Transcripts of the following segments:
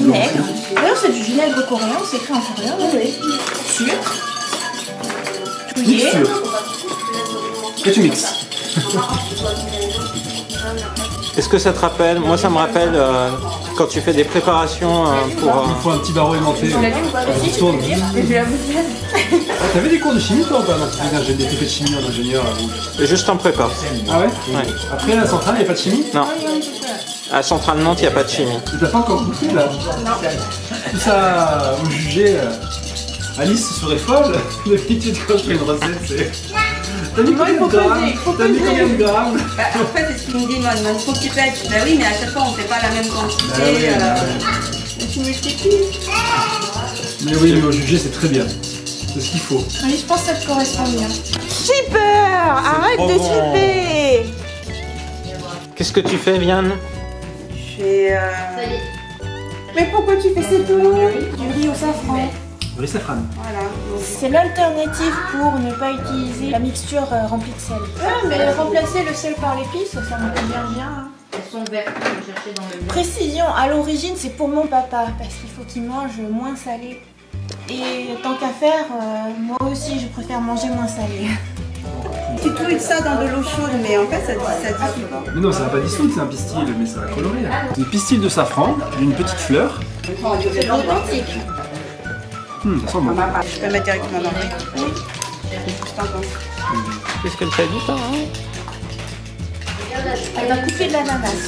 vinaigre. D'ailleurs, c'est du vinaigre coréen, c'est écrit en coréen. Oui. Sucre. Touillé. Et tu mixes. Est-ce que ça te rappelle? Moi, ça me rappelle quand tu fais des préparations pour... Il faut un petit barreau aimanté. Tu tourne. T'avais des cours de chimie toi ou pas? Non, j'ai des TP de chimie en ingénieur. Juste en prépa. Ah ouais? Ouais. Après, à la centrale, il n'y a pas de chimie? Non. À Centrale Nantes, il n'y a pas de chimie. Tu t'as pas encore goûté là? Non. Tout ça, vous jugez. Alice serait folle. D'habitude, quand je fais une recette, c'est. T'as mis combien de grammes? T'as mis combien de grammes? En fait, c'est ce qu'il me dit, moi, il faut que tu pètes. Bah oui, mais à chaque fois, on fait pas la même quantité. Tu multiplies. Mais oui, mais au jugé, c'est très bien. C'est ce qu'il faut. Oui, je pense que ça te correspond bien. Shipper! Arrête de shipper! Qu'est-ce que tu fais, Vianne? Je fais. Mais pourquoi tu fais cette eau? Du riz au safran. Riz safran. Voilà. C'est l'alternative pour ne pas utiliser la mixture remplie de sel. Ah, mais remplacer le sel par l'épice, ça me convient bien. Hein. Elles sont vertes, je cherchais dans le... Précision, à l'origine, c'est pour mon papa, parce qu'il faut qu'il mange moins salé. Et tant qu'à faire, moi aussi, je préfère manger moins salé. Tu touilles ça dans de l'eau chaude, mais en fait, ça dissout pas. Mais non, ça va pas dissoudre, c'est un pistil, mais ça va colorer. C'est une pistil de safran, une petite fleur. C'est authentique. Ça sent bon. Je peux mettre directement dans le riz. Oui. Qu'est-ce que t'en penses? Qu'est-ce qu'elle t'a dit, toi, hein? Elle va couper de l'ananas.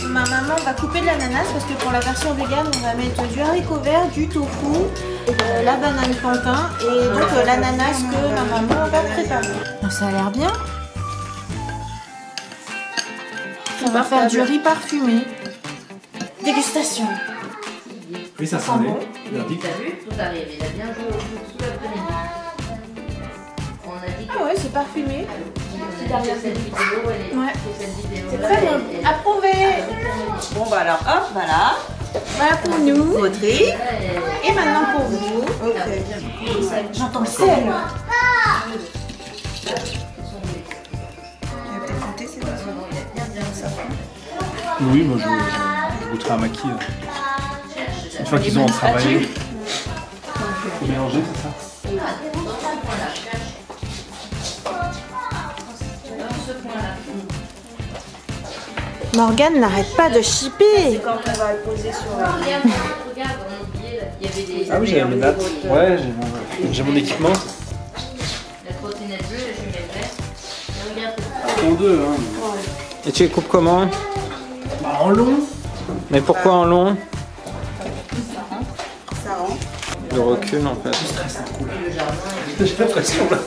Ma maman va couper de l'ananas parce que pour la version végane, on va mettre du haricot vert, du tofu, la banane plantain et donc l'ananas que ma maman va préparer. Ça a l'air bien. On va faire du riz parfumé. Dégustation. Oui, ça sent bon. Verdict. T'as vu? Tout arrive, il a bien joué au foot sous l'après-midi. On a dit que... Ah ouais, c'est parfumé. Cette vidéo, elle est... Ouais. Cette vidéo C'est très bon. Approuvé. Bon, bah alors, hop, voilà. Voilà pour nous. Votre riz. Et maintenant pour vous. Ok. J'entends le sel. Tu vas peut-être goûter, c'est pas ça. Oui, moi je goûterai un maquis. Une fois qu'ils ont travaillé. Faut mélanger, c'est ça? Morgane n'arrête pas de shipper. Quand on va le poser sur la... Regarde, on a oublié, il y avait des... Ah oui, j'avais mes dates. Ouais, j'ai mon équipement. La trottinette bleue, je mets le vert. Et regarde, Pour deux, hein. Et tu les coupes comment? Bah, en long. Mais pourquoi en long? Ça rentre. Le recul, en fait. J'ai la pression là.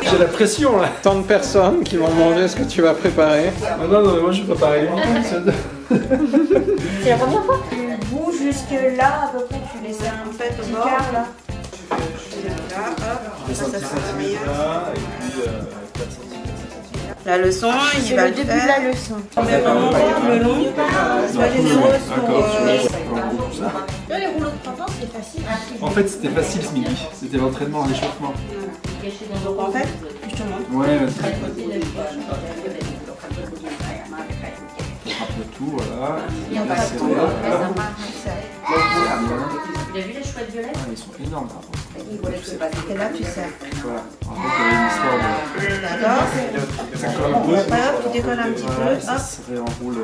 J'ai la pression là. Tant de personnes qui vont manger ce que tu vas préparer. Ah non, non, moi je vais pas pareil. C'est la première fois. Tu bouges jusque là, à peu près, tu laisses un En fait, au petit bord, quart là. là, hop. Ça, ça sent mieux. Là, et puis 4 cm. La leçon, il C'est va le le début de faire. la leçon. On met vraiment le long. Sois généreuse pour... Là, les rouleaux de printemps, c'est facile. En fait, c'était facile ce midi. C'était l'entraînement, l'échauffement. Donc en fait, je te montre. Ouais, vas-y. Un peu tout, voilà. Il y a pas Là, de c'est tout. vrai. il a vu les chouettes violettes? Ah, ils sont énormes par contre. Et là, tu sers. Voilà. En fait, il y avait une histoire de. D'accord. Ça colle un peu. Hop, tu décolles un petit Voilà, peu. ça Hop, se réenroule.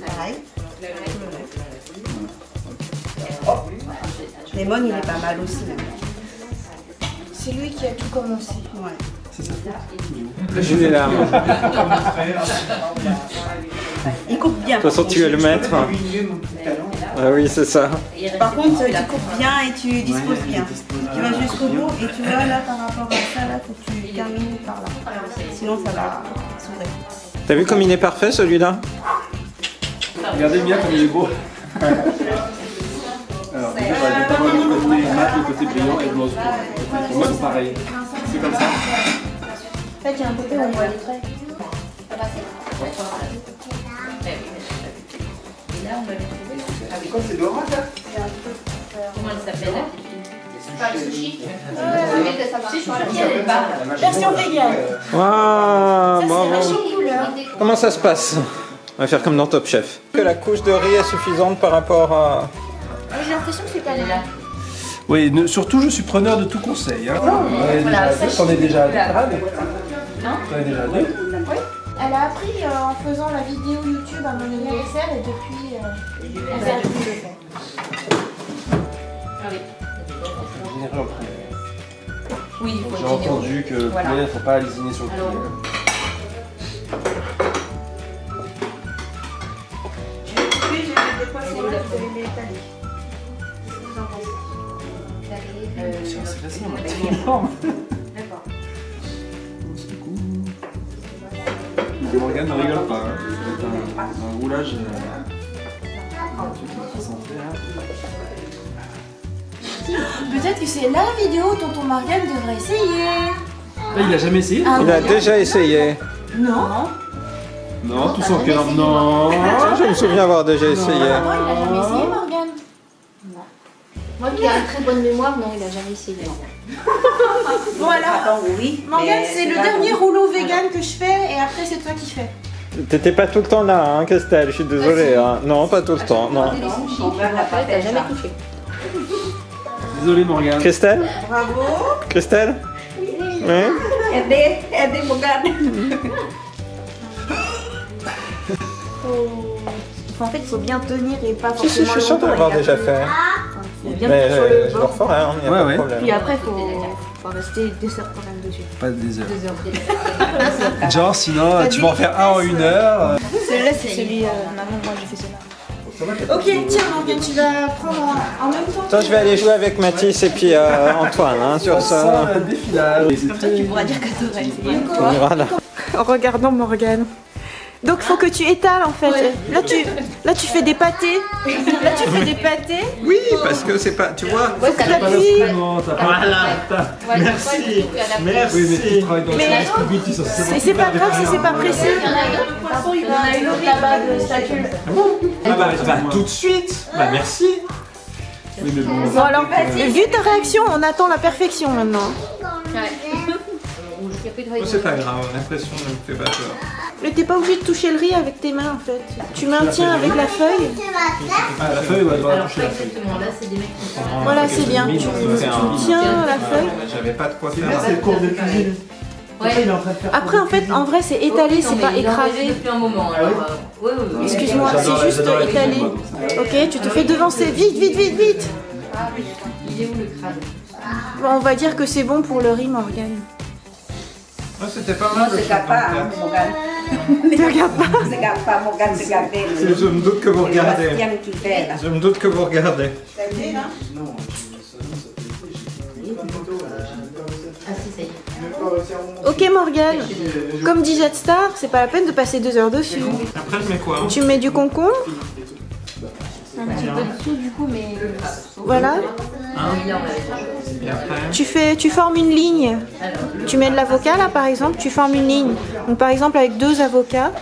pareil. Lemon, il est pas mal aussi. Même. C'est lui qui a tout commencé. Ouais. C'est ça. J'ai les larmes. De Il coupe bien. toute façon, tu es le maître. Ah oui, c'est ça. Par contre, tu coupes bien et tu disposes bien. Tu vas jusqu'au bout et tu vois là par rapport à ça, là, faut que tu termines par là. Sinon, ça va s'ouvrir. T'as vu comme il est parfait, celui-là? Regardez bien comme il est beau. Alors, déjà, je vais pas voir le côté mat, le côté brillant et l'autre. Pour moi, c'est pareil. C'est comme ça. En fait, il y a un côté où on voit les traits. Et là, on va les trouver. C'est quoi, c'est l'orange là? Comment elle s'appelle la petite fille? Pas le sushi. Si je suis elle parle. Version végane. Waouh, Ça, c'est bravo. vachement couleur. Comment ça se passe? On va faire comme dans Top Chef. Que la couche de riz est suffisante par rapport à... J'ai l'impression que c'est pas là. Oui, surtout je suis preneur de tout conseil. Hein. T'en es déjà à deux. T'en es déjà à deux. Oui. Elle a appris en faisant la vidéo YouTube à mon anniversaire et depuis elle s'est appris de le faire. Ah oui. Général en poulet. Oui, il faut J'ai entendu que le poulet, il ne faut pas lésiner sur le poulet. Oui, j'ai des poissons, je vais les étaler. Qu'est-ce que vous en pensez? C'est facile, c'est énorme. D'accord. Morgane ne rigole pas. Hein. C'est un roulage. Peut-être que c'est la vidéo dont tonton Morgane devrait essayer. Là, il a jamais essayé. Ah, Il a déjà essayé. Non. Non, tout son cœur. Non. Je me souviens avoir déjà essayé. Non, il a jamais essayé Morgane. Non. Moi qui ai une très bonne mémoire, non, il a jamais essayé. Bon alors, Attends, oui. Morgane, mais c'est le pas dernier bon. rouleau vegan que je fais et après c'est toi qui fais. T'étais pas tout le temps là, hein, Christelle, je suis désolé. Hein. Non, pas tout le temps, non. On va la pas T'as faire jamais ça. touché. Désolé, Morgane. Christelle Bravo. Christelle Oui. Aidez Morgane. En fait, il faut bien tenir et pas Si, si, forcément je suis sûr de longtemps. l'avoir déjà fait. Il faut bien Mais mettre sur le je le bord. referai, hein, y a Ouais, pas ouais. de problème. Puis après, faut rester des heures quand même dessus. Pas des heures. 2 heures. Genre, sinon, tu vas en faire un en 1 heure. Celui-là, c'est celui maman, moi j'ai fait celui-là. Ok, tiens, Morgane, tu vas prendre en même temps. Attends, je vais aller jouer avec Mathis et puis Antoine, hein, sur Sans ça. un défilage. Comme ça, tu pourras dire que t'aurais essayé. Voilà. En regardant Morgane. Donc, faut que tu étales en fait. Là, tu fais des pâtés. Là, tu fais des pâtés. Oui, parce que c'est pas, tu vois. Ouais, ça Pas d'instrument, t'as pas. Ouais, merci. Oui, mais tu travailles dans le service public, tu sais. C'est pas grave si c'est pas précis. Il y en a un autre poisson, il en a une autre là-bas de statue. Ah bah tout de suite. Bah merci. Oui, mais bon. Bon, alors, vu ta réaction, on attend la perfection maintenant. Ouais. Rouge, il y a plus de Oh, rayon. c'est pas grave, l'impression ne me fait pas peur. Mais t'es pas obligé de toucher le riz avec tes mains en fait. Tu maintiens avec la feuille. Ah, la feuille, ouais, elle doit Alors, toucher pas la feuille. exactement, là, c'est des mecs qui sont. Voilà, c'est bien. Tu tiens la feuille. J'avais pas de quoi faire. C'est le cours de cuisine. Ouais. Il est en train de faire. Après, en fait, en vrai, c'est étalé, c'est pas écrasé. Depuis un moment, alors. Oui, oui, oui. Excuse-moi, c'est juste étalé. Ok, tu te fais devancer. Vite, vite, vite, vite. Il est où le crâne? Bon, on va dire que c'est bon pour le riz, Morgane. Oh, c'était pas Moi, mal. je garde pas, hein, Morgane. Ne regarde pas. Je garde pas, Morgane, je garde. Je me doute que vous regardez. Bastien qui fait là. Je me doute que vous regardez. Ah, si, ça y est. Ok, Morgane. Comme dit Jetstar, c'est pas la peine de passer 2 heures dessus. Après, je mets quoi? Tu mets du concombre. Un petit peu dessous, du coup, mais. Voilà. Et là, on avait Et après? Tu formes une ligne. Tu mets de l'avocat là, par exemple. Tu formes une ligne. Donc, par exemple, avec 2 avocats.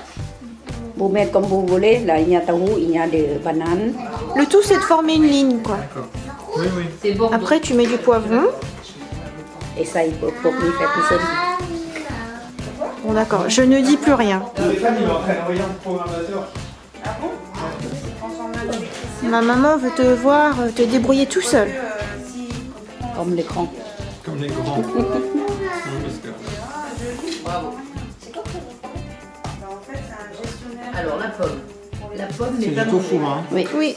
Vous mettez comme vous voulez, là il y a taou, il y a des bananes. Le tout, c'est de former une ligne, quoi. Oui, oui. C'est bon. Après, tu mets du poivron. Et ça, il faut lui faire tout seul. Bon, d'accord. Je ne dis plus rien. Stéphane, il est en train d'envoyer un programmateur. Ma maman veut te voir te débrouiller tout seul. Comme l'écran. Comme les grands. Bravo. Alors, la pomme. La pomme n'est C'est pas du tofu, mangée. hein. Oui. Oui.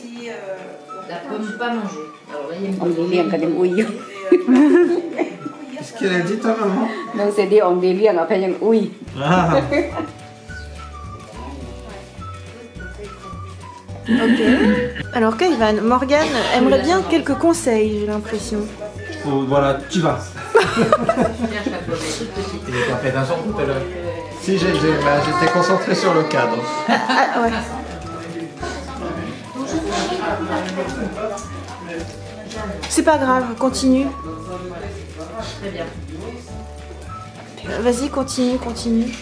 La pomme pas mangée. Alors là, il y a une On délire quand même, oui. Qu'est-ce qu'elle a dit, ta maman? Donc c'est dit on délire après il y a oui. Ah. Ok. Alors, Kaivan, Morgane aimerait bien quelques conseils, j'ai l'impression. Oh, voilà, tu vas. cherche la pomme, elle est toute petite. Il était en fait un son tout à l'heure. Si, j'étais concentré sur le cadre. Ah, ouais. C'est pas grave, continue. Très bien. Vas-y, continue, continue.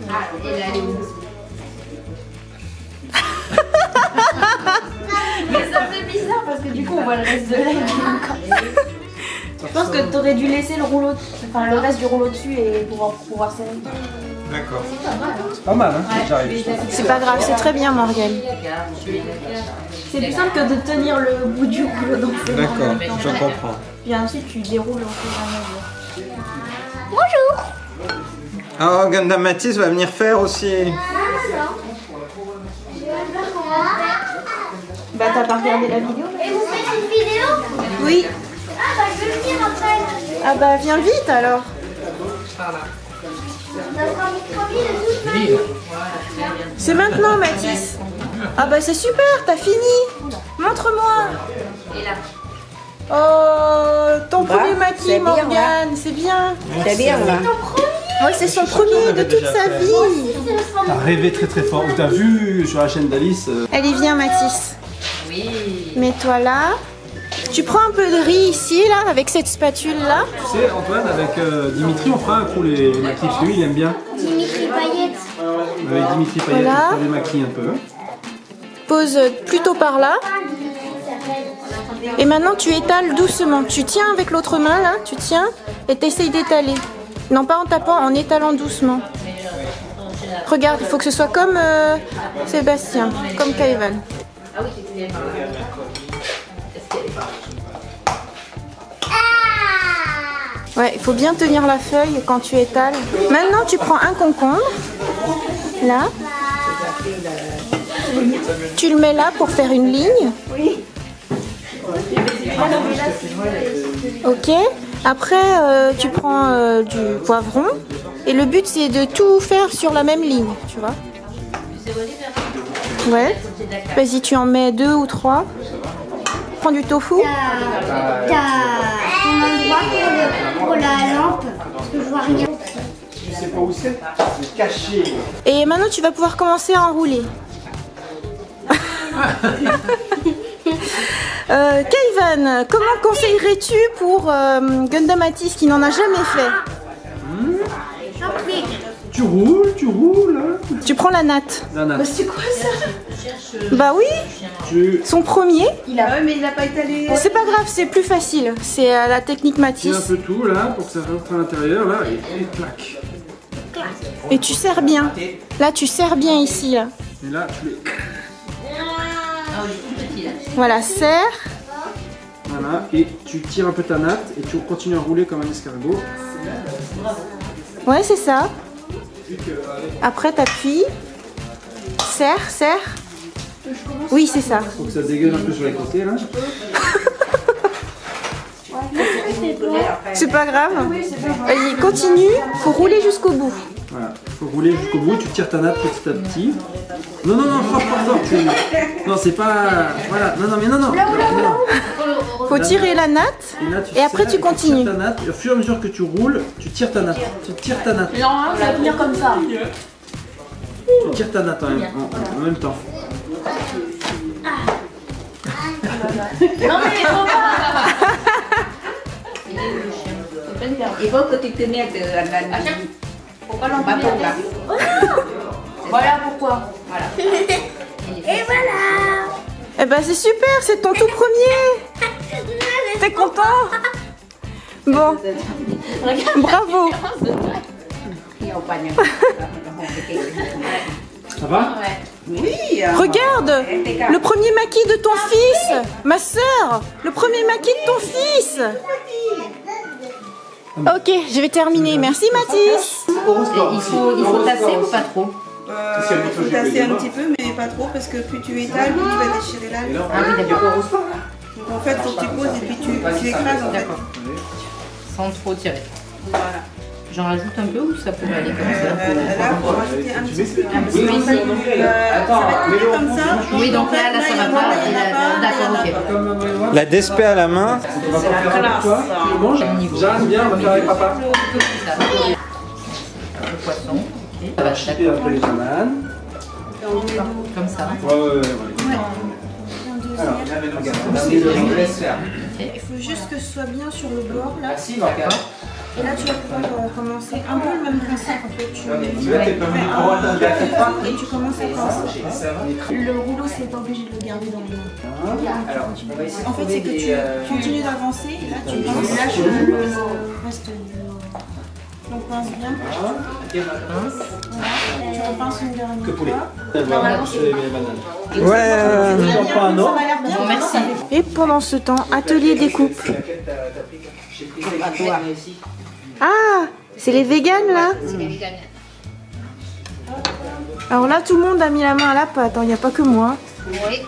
Ah, et là, elle est où? Mais ça fait bizarre parce que du coup, on voit le reste de l'ail. Je pense que t'aurais dû laisser le rouleau, enfin le reste du rouleau dessus et pouvoir serrer. D'accord. C'est pas mal, hein, j'arrive. C'est pas grave, c'est très bien, Morgane. C'est plus simple que de tenir le bout du rouleau dans ses mains. D'accord, je comprends. Puis ensuite, tu déroules au fur et à mesure. Oh, Gundam Matisse va venir faire aussi. Bah, t'as pas regardé la vidéo? Et vous faites une vidéo? Oui. Ah bah je veux le dire après. Ah bah, viens vite alors. Notre ami Camille de toute ma vie. C'est maintenant, Mathis. Ah bah, c'est super, t'as fini. Montre-moi. Oh, ton premier maquis, Morgane, c'est bien. C'est bien là. Oui, c'est son premier de toute sa vie. T'as rêvé très très fort. Ou t'as vu sur la chaîne d'Alice. Allez, viens, Mathis. Oui. Mets-toi là. Tu prends un peu de riz ici, là, avec cette spatule-là. Tu sais, Antoine, avec Dimitri, on fera un coup les maquis. Lui, il aime bien. Dimitri Payet. Avec Dimitri Payet, Voilà. on fera des maquis un peu. Pose plutôt par là. Et maintenant, tu étales doucement. Tu tiens avec l'autre main, là, tu tiens, et t'essayes d'étaler. Non, pas en tapant, en étalant doucement. Regarde, il faut que ce soit comme Sébastien, comme Kaivan. Ouais, il faut bien tenir la feuille quand tu étales. Maintenant, tu prends un concombre, là. Tu le mets là pour faire une ligne. Ok. Après, tu prends du poivron. Et le but, c'est de tout faire sur la même ligne, tu vois. Ouais. Vas-y, tu en mets 2 ou 3. Prends du tofu. T'as ton endroit pour la lampe. Parce que je vois rien. Tu sais pas où c'est? C'est caché. Et maintenant, tu vas pouvoir commencer à enrouler. Kaivan, comment conseillerais-tu pour Gundam Matisse qui n'en a jamais fait? Tu roules. Hein. Tu prends la natte. La natte. C'est quoi ça? Bah oui, Tu son premier. Ouais, mais il a pas étalé. C'est pas grave, c'est plus facile. C'est la technique tiens un Matisse. peu tout là pour que ça rentre à l'intérieur là et clac. Et tu serres bien. Là, tu serres bien ici. Là. Et là, tu les. Voilà, serre. Voilà, et tu tires un peu ta natte et tu continues à rouler comme un escargot. Ouais, c'est ça. Après, t'appuies. Serre, serre. Oui, c'est ça. Faut que ça dégueule un peu sur les côtés là. C'est pas grave. Vas-y, continue. Faut rouler jusqu'au bout. Voilà, faut rouler jusqu'au bout, tu tires ta natte petit à petit. Non, fort. Non, c'est pas. Voilà, non. Faut tirer la natte. là, tu Et après, serres tu continues. tires ta natte, et au fur et à mesure que tu roules, tu tires ta natte. Tu tires ta natte. Non, ça va venir comme ça. Tu tires ta natte en même temps. Non, mais il faut pas. Il faut que tu te mettes à la Pourquoi l'on pas pour là. Voilà pourquoi. Voilà. Et voilà. Eh ben, c'est super, c'est ton tout premier. T'es content? Bon, bravo. Ça va? Oui. Regarde, le premier maquis de ton fils. Ma sœur, le premier maquis de ton fils. Ok, je vais terminer. Merci Mathis. Il faut tasser ou pas trop? Il faut tasser un petit peu, mais pas trop, parce que plus tu étales, plus tu vas déchirer la laine. Ah oui, d'accord. Donc en fait, faut que tu poses et puis tu écrases en fait. D'accord. Sans trop tirer. Voilà. J'en rajoute un peu ou ça peut aller comme ça? Là, il faut rajouter un petit peu. Un peu ici. Ça va être comme ça. Oui, donc là, ça va pas. D'accord, ok. La DSP à la main. On va pas faire avec toi. Tu manges? Jeanne, viens, on va faire avec papa. Le poisson. Ça va, Chipper un peu les bananes. comme ça. Ouais. Alors, regarde, je laisse faire. Il faut juste que ce soit bien sur le bord là. Merci, Morgane. Et là, tu vas pouvoir commencer un peu le même principe. En fait, tu Là, t'es pas venu pour voir ta et tu commences à pincer. Le rouleau, c'est pas obligé de le garder dans les mains. Alors, on va essayer de En fait, c'est que tu continues d'avancer et là, tu lâches le reste Donc pince bien. Voilà. Tu repinces une dernière Que pour les. fois. Voilà, c'est les bananes. Ouais. J'en prends un autre. Ça m'a l'air bien. Merci. Et pendant ce temps, atelier découpe. Ah, c'est les véganes là. C'est les véganes. Alors là, tout le monde a mis la main à la pâte, il n'y a pas que moi. Oui.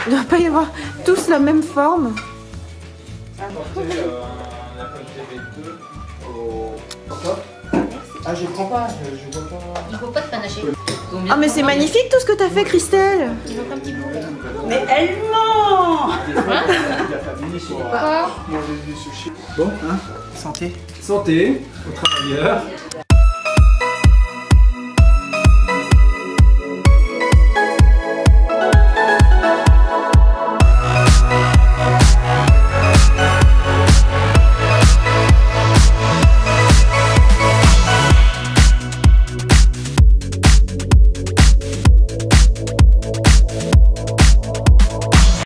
Il ne doit pas y avoir tous la même forme. Ah, je prends pas, je vois pas. Il faut pas te panacher. Ah mais c'est magnifique tout ce que tu as fait, Christelle. Tu veux un petit bout? Mais elle ment. Quoi? Bon, hein, santé. Santé aux travailleurs.